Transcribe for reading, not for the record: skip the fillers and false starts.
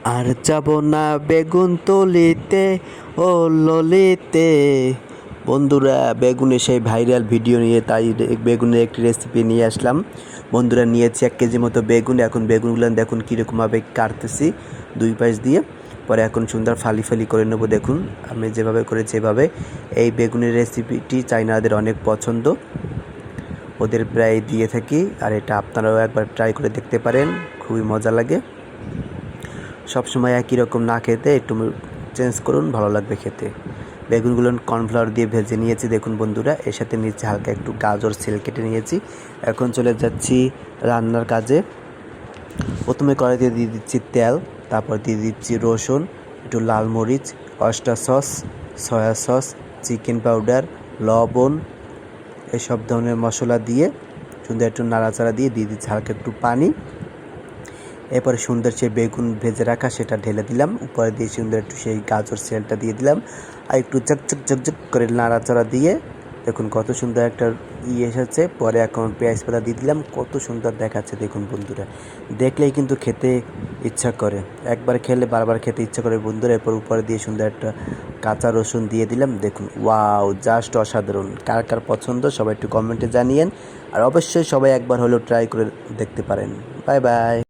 আর যাব না বেগুন তলিতে ও ললিতে। বন্ধুরা, বেগুনের সেই ভাইরাল ভিডিও নিয়ে তাই বেগুনের একটি রেসিপি নিয়ে আসলাম। বন্ধুরা, নিয়েছি 1 কেজি মতো বেগুন। এখন বেগুনগুলো দেখুন কীরকমভাবে কাটতেছি দুই পাশ দিয়ে। পরে এখন সুন্দর ফালি ফালি করে নেবো। দেখুন আমি যেভাবে করেছি এভাবে। এই বেগুনের রেসিপিটি চাইনাদের অনেক পছন্দ, ওদের প্রায় দিয়ে থাকি। আর এটা আপনারাও একবার ট্রাই করে দেখতে পারেন, খুবই মজা লাগে। সবসময় একই রকম না খেতে একটু চেঞ্জ করুন, ভালো লাগবে খেতে। বেগুনগুলো কর্নফ্লাওয়ার দিয়ে ভেজে নিয়েছি দেখুন বন্ধুরা। এর সাথে নিচে হালকা একটু গাজর ছেল কেটে নিয়েছি। এখন চলে যাচ্ছি রান্নার কাজে। প্রথমে কড়াইতে দিয়ে দিচ্ছি তেল, তারপর দিয়ে দিচ্ছি রসুন, একটু লাল মরিচ, oyster sauce, soya sauce, chicken powder, লবণ, এসব ধরনের মশলা দিয়ে সুন্দর একটু নাড়াচাড়া দিয়ে দিচ্ছি হালকা একটু পানি। এরপরে সুন্দর সেই বেগুন ভেজে রাখা সেটা ঢেলে দিলাম। উপরে দিয়ে সুন্দর একটু সেই গাজর সেলটা দিয়ে দিলাম। আর একটু ঝকঝক করে নাড়াচাড়া দিয়ে দেখুন কত সুন্দর একটা এসেছে। পরে এখন পেঁয়াজ পাতা দিয়ে দিলাম, কত সুন্দর দেখাচ্ছে দেখুন বন্ধুরা। দেখলেই কিন্তু খেতে ইচ্ছা করে, একবার খেলে বারবার খেতে ইচ্ছা করে বন্ধুরা। এরপর উপরে দিয়ে সুন্দর একটা কাঁচা রসুন দিয়ে দিলাম। দেখুন ওয়াও, জাস্ট অসাধারণ। কার কার পছন্দ সবাই একটু কমেন্টে জানিয়েন। আর অবশ্যই সবাই একবার হলেও ট্রাই করে দেখতে পারেন। Bye bye.